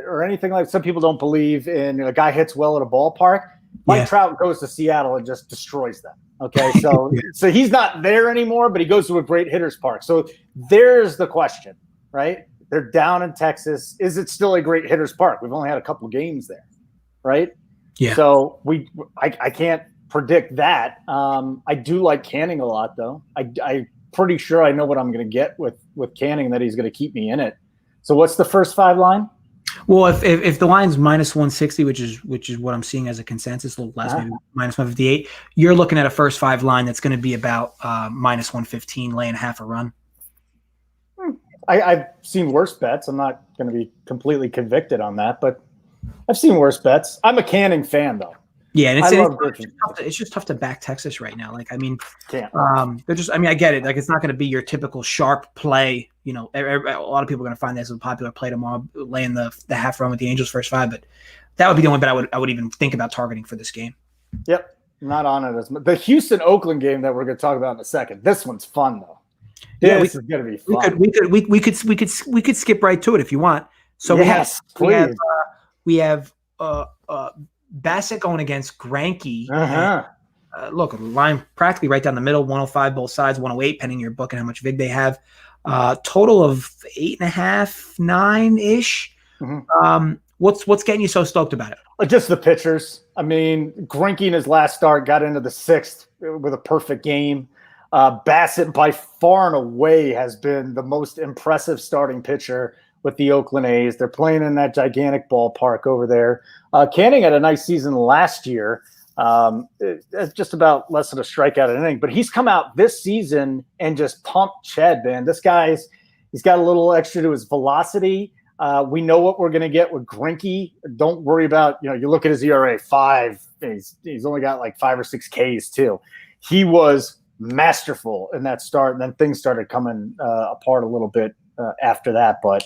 or anything like that. Some people don't believe in a guy hits well at a ballpark. Mike Trout goes to Seattle and just destroys them. Okay, so so he's not there anymore, but he goes to a great hitter's park. So there's the question, right? They're down in Texas. Is it still a great hitter's park? We've only had a couple games there, right? Yeah. So I can't predict that. I do like Canning a lot, though. I'm pretty sure I know what I'm going to get with Canning, that he's going to keep me in it. So what's the first 5 line? Well, if the line's -160, which is what I'm seeing as a consensus, a little less, maybe -158, you're looking at a first 5 line that's going to be about -115, laying half a run. I've seen worse bets. I'm not going to be completely convicted on that, but I've seen worse bets. I'm a Canning fan, though. Yeah, and it's just tough to back Texas right now. Like, I mean, they're just. I mean, I get it. Like, it's not going to be your typical sharp play. You know, a lot of people are going to find this a popular play tomorrow, laying the half run with the Angels first 5. But that would be the only bet I would even think about targeting for this game. Yep, not on it as much. The Houston-Oakland game that we're going to talk about in a second. This one's fun though. This is going to be fun. We could skip right to it if you want. So we have Bassett going against Greinke. look, line practically right down the middle, 105 both sides, 108, pending your book and how much VIG they have. Total of 8.5, 9-ish. What's getting you so stoked about it? Just the pitchers. I mean, Greinke in his last start got into the 6th with a perfect game. Bassett by far and away has been the most impressive starting pitcher with the Oakland A's. They're playing in that gigantic ballpark over there. Canning had a nice season last year. It's just about less than a strikeout an inning, but he's come out this season and just pumped Ched, man. This he's got a little extra to his velocity. We know what we're going to get with Greinke. Don't worry about, you look at his ERA, 5. He's only got like 5 or 6 Ks too. He was masterful in that start, and then things started coming apart a little bit after that. But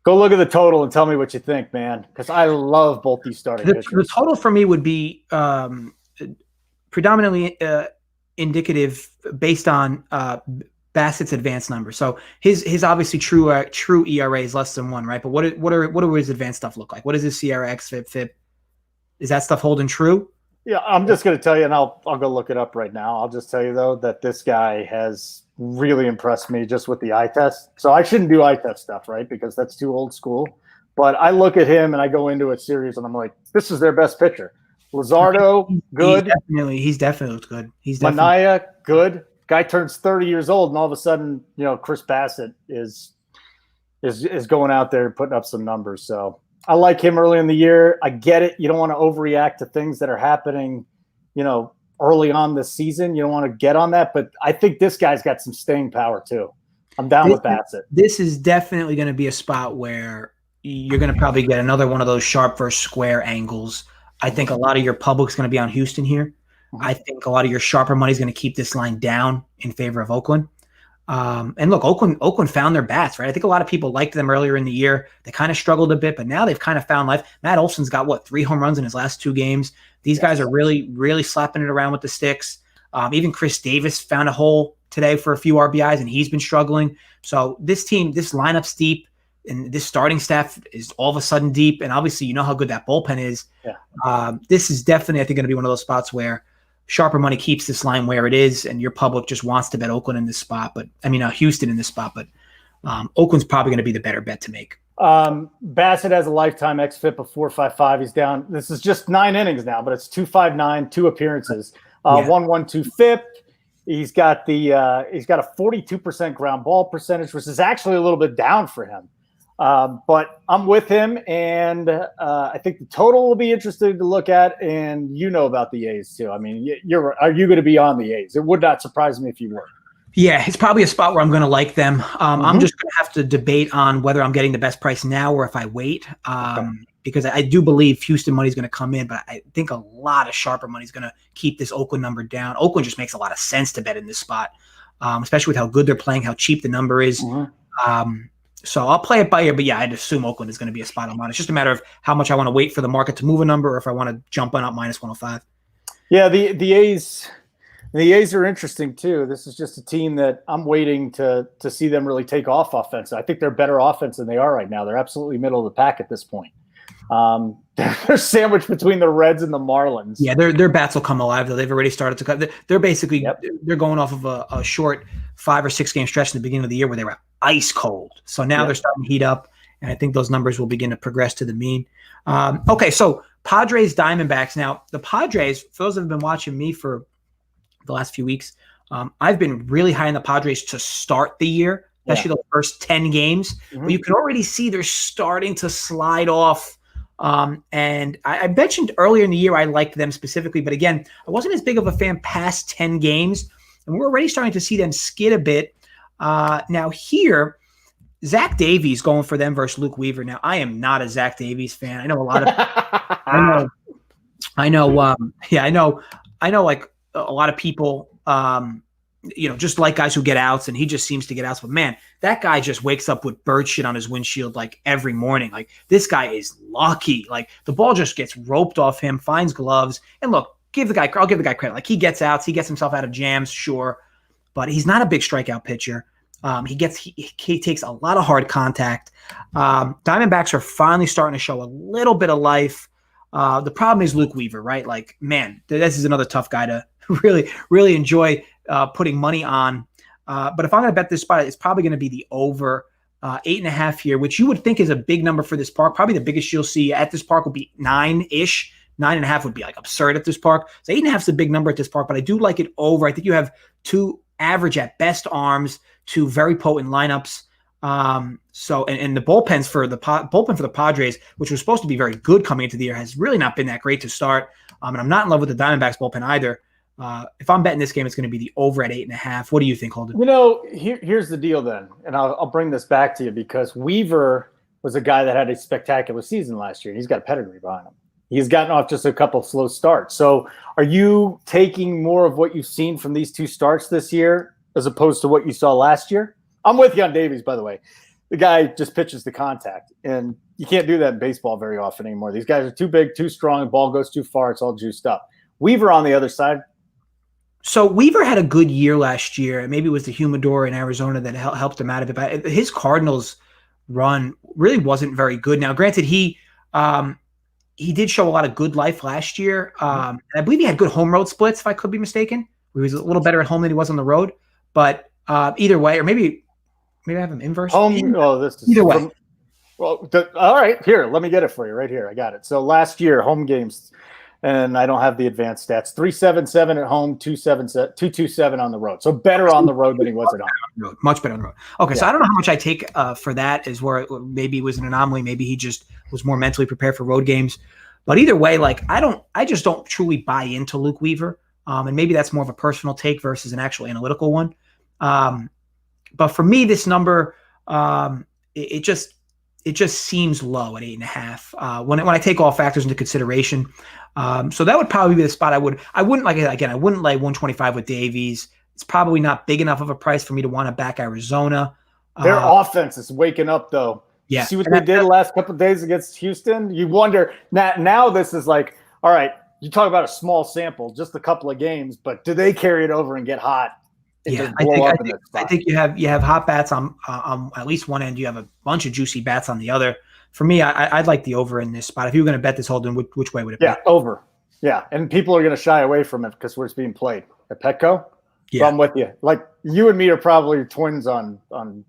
go look at the total and tell me what you think, man, because I love both these starting pitchers. The total for me would be predominantly indicative based on Bassett's advanced number. So his obviously true ERA is less than 1, right? But what do his advanced stuff look like? What is his SIERA, xFIP, FIP? Is that stuff holding true? Yeah, I'm just going to tell you, and I'll go look it up right now. I'll just tell you, though, that this guy has really impressed me just with the eye test. So I shouldn't do eye test stuff, right, because that's too old school. But I look at him, and I go into it serious, and I'm like, this is their best pitcher. Luzardo, good. He's definitely looked good. Manaea, good. Guy turns 30 years old, and all of a sudden, Chris Bassett is going out there putting up some numbers. So I like him early in the year. I get it. You don't want to overreact to things that are happening, early on this season. You don't want to get on that. But I think this guy's got some staying power too. I'm down with Bassett. This is definitely going to be a spot where you're going to probably get another one of those sharp versus square angles. I think a lot of your public's going to be on Houston here. I think a lot of your sharper money is going to keep this line down in favor of Oakland. And look, Oakland found their bats, right? I think a lot of people liked them earlier in the year. They kind of struggled a bit, but now they've kind of found life. Matt Olson's got 3 home runs in his last 2 games. These guys are really, really slapping it around with the sticks. Even Chris Davis found a hole today for a few RBIs, and he's been struggling. So this team, this lineup's deep, and this starting staff is all of a sudden deep. And obviously, you know how good that bullpen is. Yeah. This is definitely, I think, going to be one of those spots where sharper money keeps this line where it is, and your public just wants to bet Oakland in this spot. But Houston in this spot. But Oakland's probably going to be the better bet to make. Bassett has a lifetime xFIP of 4.55. He's down. This is just 9 innings now, but it's 2.59, 2 appearances, 1.12 FIP. He's got a 42% ground ball percentage, which is actually a little bit down for him. But I'm with him, and I think the total will be interesting to look at. And about the A's too. I mean, are you going to be on the A's? It would not surprise me if you were. Yeah, it's probably a spot where I'm going to like them. I'm just going to have to debate on whether I'm getting the best price now or if I wait. Because I do believe Houston money is going to come in, but I think a lot of sharper money is going to keep this Oakland number down. Oakland just makes a lot of sense to bet in this spot, especially with how good they're playing, how cheap the number is. So I'll play it by ear, but yeah, I'd assume Oakland is going to be a spot I'm on. It's just a matter of how much I want to wait for the market to move a number, or if I want to jump on up minus 105. Yeah, the A's are interesting too. This is just a team that I'm waiting to see them really take off offense. I think they're better offense than they are right now. They're absolutely middle of the pack at this point. They're sandwiched between the Reds and the Marlins. Yeah, their bats will come alive though. They've already started to cut. They're basically they're going off of a short 5 or 6 game stretch in the beginning of the year where they were ice cold. So now they're starting to heat up, and I think those numbers will begin to progress to the mean. Okay, so Padres Diamondbacks. Now the Padres, for those that have been watching me for the last few weeks, I've been really high on the Padres to start the year, especially the first 10 games. But you can already see they're starting to slide off. And I mentioned earlier in the year I liked them specifically, but again, I wasn't as big of a fan past 10 games, and we're already starting to see them skid a bit. Now here, Zach Davies going for them versus Luke Weaver. Now I am not a Zach Davies fan. I know a lot of, I know like a lot of people, just like guys who get outs, and he just seems to get outs. But man, that guy just wakes up with bird shit on his windshield like every morning. Like this guy is lucky. Like the ball just gets roped off him, finds gloves. And look, I'll give the guy credit. Like he gets outs, he gets himself out of jams, sure, but he's not a big strikeout pitcher. He takes a lot of hard contact. Diamondbacks are finally starting to show a little bit of life. The problem is Luke Weaver, right? Like, man, this is another tough guy to really, really enjoy putting money on. But if I'm going to bet this spot, it's probably going to be the over 8.5 here, which you would think is a big number for this park. Probably the biggest you'll see at this park will be 9-ish. 9.5 would be like absurd at this park. So 8.5 is a big number at this park, but I do like it over. I think you have two average at best arms, two very potent lineups. So the bullpen for the Padres, which was supposed to be very good coming into the year, has really not been that great to start. And I'm not in love with the Diamondbacks bullpen either. If I'm betting this game, it's going to be the over at 8.5. What do you think, Holden? Here's the deal then, and I'll bring this back to you because Weaver was a guy that had a spectacular season last year, and he's got a pedigree behind him. He's gotten off just a couple of slow starts. So are you taking more of what you've seen from these two starts this year as opposed to what you saw last year? I'm with you on Davies, by the way. The guy just pitches the contact, and you can't do that in baseball very often anymore. These guys are too big, too strong, the ball goes too far, it's all juiced up. Weaver on the other side. So Weaver had a good year last year. Maybe it was the humidor in Arizona that helped him out of it. But his Cardinals run really wasn't very good. Now, granted, he did show a lot of good life last year. And I believe he had good home road splits, if I could be mistaken. He was a little better at home than he was on the road. But either way, or maybe I have him inverse. Either way. All right. Here, let me get it for you right here. I got it. So last year, home games, and I don't have the advanced stats, 377 at home, 227 on the road. So better on the road than he was at home. Much better on the road. Okay, yeah. So I don't know how much I take for that is where maybe it was an anomaly. Maybe he just was more mentally prepared for road games. But either way, like I just don't truly buy into Luke Weaver. And maybe that's more of a personal take versus an actual analytical one. But for me, this number, it just seems low at 8.5 when I take all factors into consideration. So that would probably be the spot I wouldn't lay 125 with Davies. It's probably not big enough of a price for me to want to back Arizona. Their offense is waking up though. Yeah. You see what they did the last couple of days against Houston? You wonder now this is like, all right, you talk about a small sample, just a couple of games, but do they carry it over and get hot? Yeah, I think you have hot bats on at least one end. You have a bunch of juicy bats on the other. For me, I'd like the over in this spot. If you were going to bet this, Holden, which way would it be? Yeah, over. Yeah, and people are going to shy away from it because where it's being played at Petco. Yeah, so I'm with you. Like you and me are probably twins on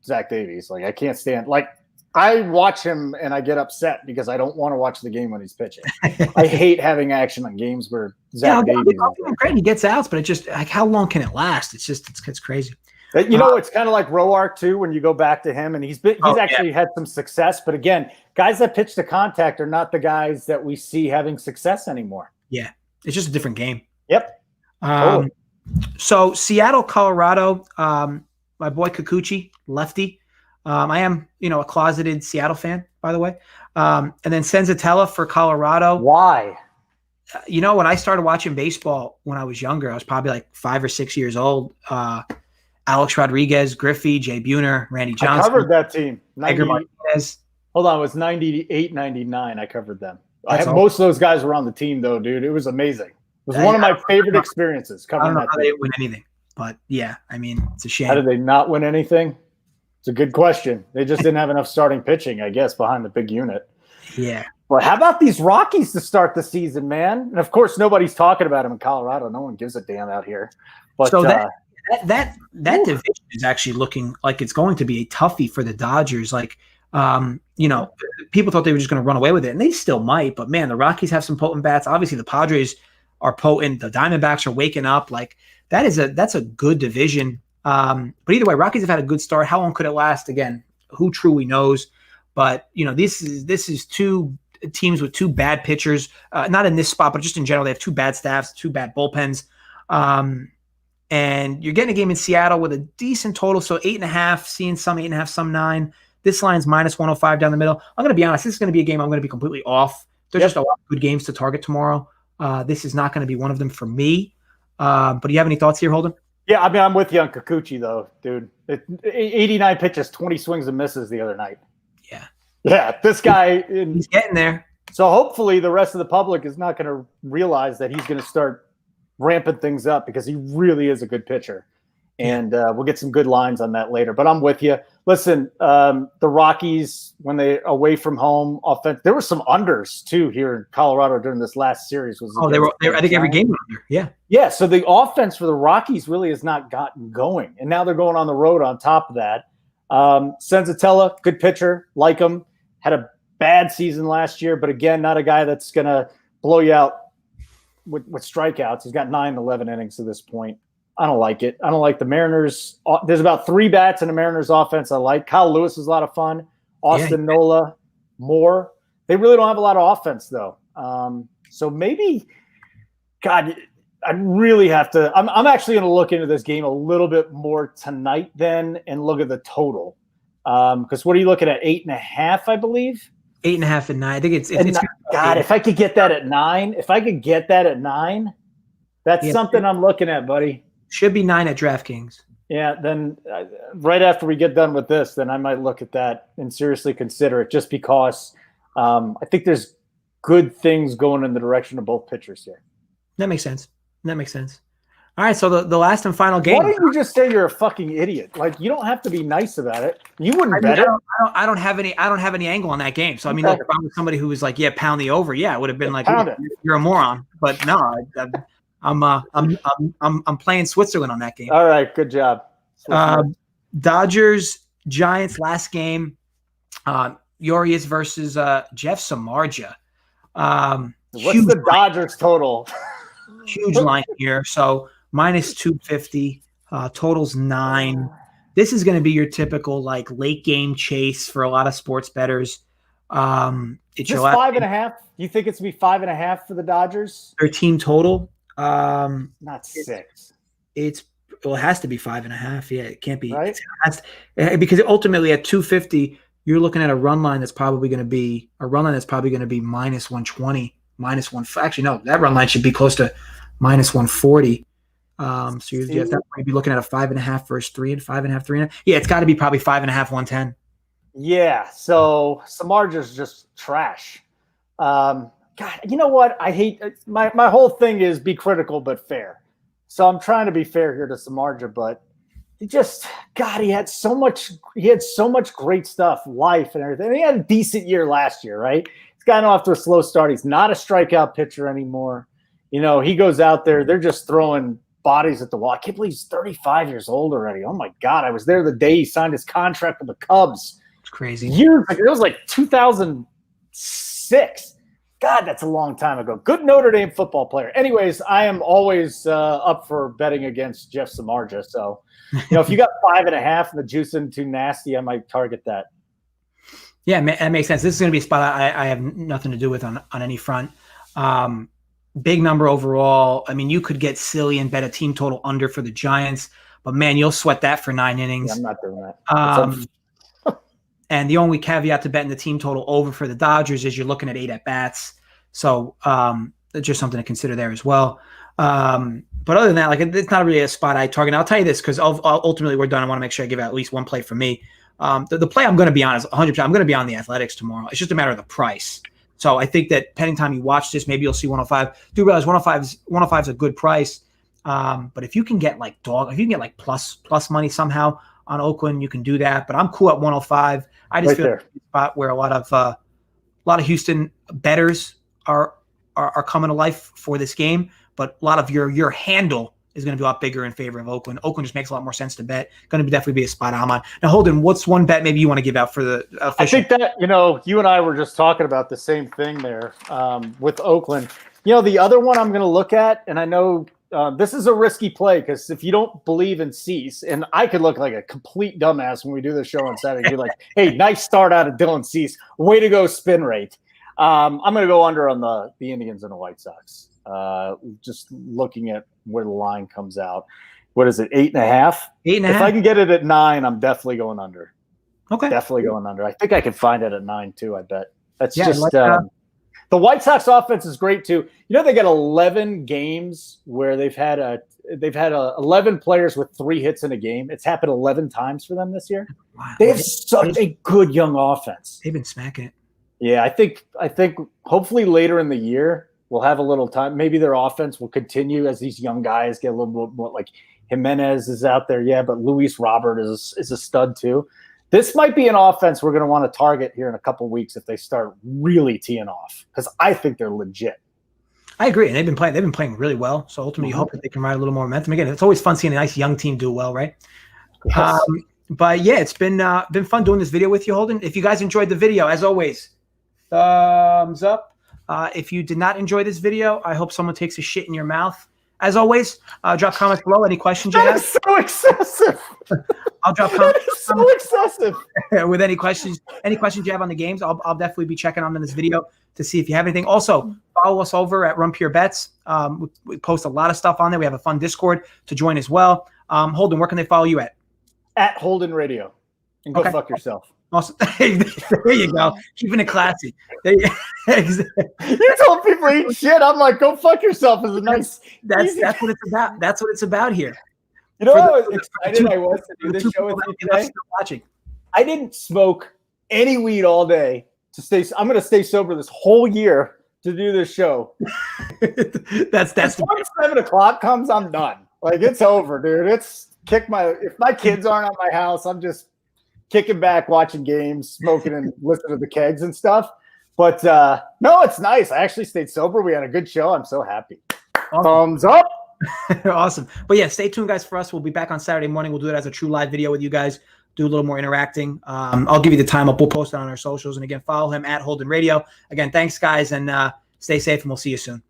Zach Davies. Like I can't stand. Like I watch him and I get upset because I don't want to watch the game when he's pitching. I hate having action on games where Zach Davies. Great, he gets outs, but it just like how long can it last? It's crazy. It's kind of like Roark too. When you go back to him, and he's actually had some success. But again, guys that pitch to contact are not the guys that we see having success anymore. Yeah, it's just a different game. Yep. So Seattle, Colorado. My boy Kikuchi, lefty. I am, a closeted Seattle fan, by the way. And then Senzatella for Colorado. Why? When I started watching baseball when I was younger, I was probably like 5 or 6 years old. Alex Rodriguez, Griffey, Jay Buhner, Randy Johnson. I covered that team. Hold on, it was 98, 99. I covered them. Most of those guys were on the team, though, dude. It was amazing. It was one of my favorite experiences covering that team. They didn't win anything, but yeah, I mean, it's a shame. How did they not win anything? It's a good question. They just didn't have enough starting pitching, I guess, behind the big unit. Yeah. Well, how about these Rockies to start the season, man? And of course, nobody's talking about them in Colorado. No one gives a damn out here. But so that division is actually looking like it's going to be a toughie for the Dodgers. Like, people thought they were just going to run away with it, and they still might. But man, the Rockies have some potent bats. Obviously, the Padres are potent. The Diamondbacks are waking up. Like that's a good division. But either way, Rockies have had a good start. How long could it last? Again, who truly knows? But this is two teams with two bad pitchers. Not in this spot, but just in general, they have two bad staffs, two bad bullpens. And you're getting a game in Seattle with a decent total. So 8.5, seeing some 8.5, some 9. This line's -105 down the middle. I'm going to be honest. This is going to be a game I'm going to be completely off. There's just a lot of good games to target tomorrow. This is not going to be one of them for me. But do you have any thoughts here, Holden? Yeah, I mean, I'm with you on Kikuchi, though, dude. 89 pitches, 20 swings and misses the other night. Yeah. Yeah, this guy. He's getting there. So hopefully the rest of the public is not going to realize that he's going to start ramping things up because he really is a good pitcher. And we'll get some good lines on that later. But I'm with you. Listen, the Rockies, when they away from home offense, there were some unders too here in Colorado during this last series. They were. I think every game was under. Yeah. Yeah. So the offense for the Rockies really has not gotten going, and now they're going on the road. On top of that, Senzatella, good pitcher, like him, had a bad season last year, but again, not a guy that's gonna blow you out with strikeouts. He's got 9-11 innings to this point. I don't like it. I don't like the Mariners. There's about 3 bats in the Mariners offense I like. Kyle Lewis is a lot of fun. Austin Nola, Moore. They really don't have a lot of offense, though. So maybe, God, I really have to – I'm actually going to look into this game a little bit more tonight then and look at the total. Because what are you looking at, 8.5, I believe? 8.5 and 9. I think it's God, if I could get that at 9, that's something I'm looking at, buddy. Should be 9 at DraftKings. Yeah, then right after we get done with this, then I might look at that and seriously consider it just because I think there's good things going in the direction of both pitchers here. That makes sense. All right, so the last and final game. Why don't you just say you're a fucking idiot? Like, you don't have to be nice about it. You wouldn't bet it. I don't have any angle on that game. So I mean, look, if I was somebody who was like, yeah, pound the over, yeah, it would have been like, you're a moron. But no, I'm playing Switzerland on that game. All right, good job. Dodgers Giants last game. Urias versus Jeff Samardzija. What's the Dodgers total? Huge line here. So minus 250. Totals 9. This is going to be your typical like late game chase for a lot of sports bettors. It's just 5.5. You think it's going to be 5.5 for the Dodgers? Their team total. Not 6. It has to be 5.5. Yeah, it can't be. Right? Because ultimately at 250, you're looking at a run line that's probably going to be minus 120, minus 1. Actually, no, that run line should be close to minus 140. So you're definitely be looking at a 5.5 versus 3 and 5.5, 3.5. Yeah, it's got to be probably 5.5, 110. Yeah. So Samardzija's just trash. God, you know what? I hate my whole thing is be critical but fair. So I'm trying to be fair here to Samardzija, but he had so much great stuff, life and everything. And he had a decent year last year, right? He's gotten off to a slow start. He's not a strikeout pitcher anymore. You know, he goes out there, they're just throwing bodies at the wall. I can't believe he's 35 years old already. Oh my God. I was there the day he signed his contract with the Cubs. It's crazy. It was like 2006. God, that's a long time ago. Good Notre Dame football player. Anyways, I am always up for betting against Jeff Samardzija. So, if you got 5.5 and the juice isn't too nasty, I might target that. Yeah, that makes sense. This is going to be a spot I have nothing to do with on any front. Big number overall. I mean, you could get silly and bet a team total under for the Giants, but man, you'll sweat that for 9 innings. Yeah, I'm not doing that. And the only caveat to betting the team total over for the Dodgers is you're looking at 8 at-bats. So just something to consider there as well. But other than that, like it's not really a spot I target. And I'll tell you this because ultimately we're done. I want to make sure I give out at least one play for me. The play I'm going to be on is 100%. I'm going to be on the Athletics tomorrow. It's just a matter of the price. So I think that depending time you watch this, maybe you'll see 105. Do realize 105 is a good price. But if you can get plus money somehow on Oakland, you can do that. But I'm cool at 105. I just feel like it's a spot where a lot of Houston bettors are coming to life for this game, but a lot of your handle is going to be a lot bigger in favor of Oakland. Oakland just makes a lot more sense to bet. Going to definitely be a spot I'm on. Now, Holden, what's one bet maybe you want to give out for the official? I think that, you and I were just talking about the same thing there with Oakland. The other one I'm going to look at, and I know this is a risky play because if you don't believe in Cease, and I could look like a complete dumbass when we do the show on Saturday, be like, hey, nice start out of Dylan Cease. Way to go spin rate. I'm going to go under on the Indians and the White Sox. Just looking at where the line comes out. What is it, 8.5? 8.5. If I can get it at 9, I'm definitely going under. Okay. Definitely going under. I think I can find it at 9 too, I bet. That's the White Sox offense is great too. They got 11 games where they've had 11 players with 3 hits in a game. It's happened 11 times for them this year. Wow. They have such a good young offense. They've been smacking it. Yeah, I think hopefully later in the year we'll have a little time. Maybe their offense will continue as these young guys get a little bit more like Jimenez is out there, yeah, but Luis Robert is a stud too. This might be an offense we're going to want to target here in a couple of weeks if they start really teeing off, because I think they're legit. I agree, and they've been playing really well. So ultimately, you hope that they can ride a little more momentum. Again, it's always fun seeing a nice young team do well, right? Yes. But yeah, it's been fun doing this video with you, Holden. If you guys enjoyed the video, as always, thumbs up. If you did not enjoy this video, I hope someone takes a shit in your mouth. As always, drop comments below. Any questions you have? That is so excessive. I'll drop comments. That is so excessive. With any questions you have on the games, I'll definitely be checking on them in this video to see if you have anything. Also, follow us over at Run Pure Bets. We post a lot of stuff on there. We have a fun Discord to join as well. Holden, where can they follow you at? At Holden Radio. And go fuck yourself. Awesome. There you go. Keeping it classy. You told people to eat shit. I'm like, go fuck yourself is a nice. That's what it's about. That's what it's about here. You know how excited I was to do this show with you today? Watching. I didn't smoke any weed all day to stay. I'm going to stay sober this whole year to do this show. Once 7 o'clock comes, I'm done. Like, it's over, dude. If my kids aren't at my house, I'm just kicking back, watching games, smoking, and listening to the kegs and stuff. But no, it's nice. I actually stayed sober. We had a good show. I'm so happy. Awesome. Thumbs up. Awesome. But yeah, stay tuned, guys, for us. We'll be back on Saturday morning. We'll do it as a true live video with you guys. Do a little more interacting. I'll give you the time up. We'll post it on our socials. And again, follow him at Holden Radio. Again, thanks, guys, and stay safe, and we'll see you soon.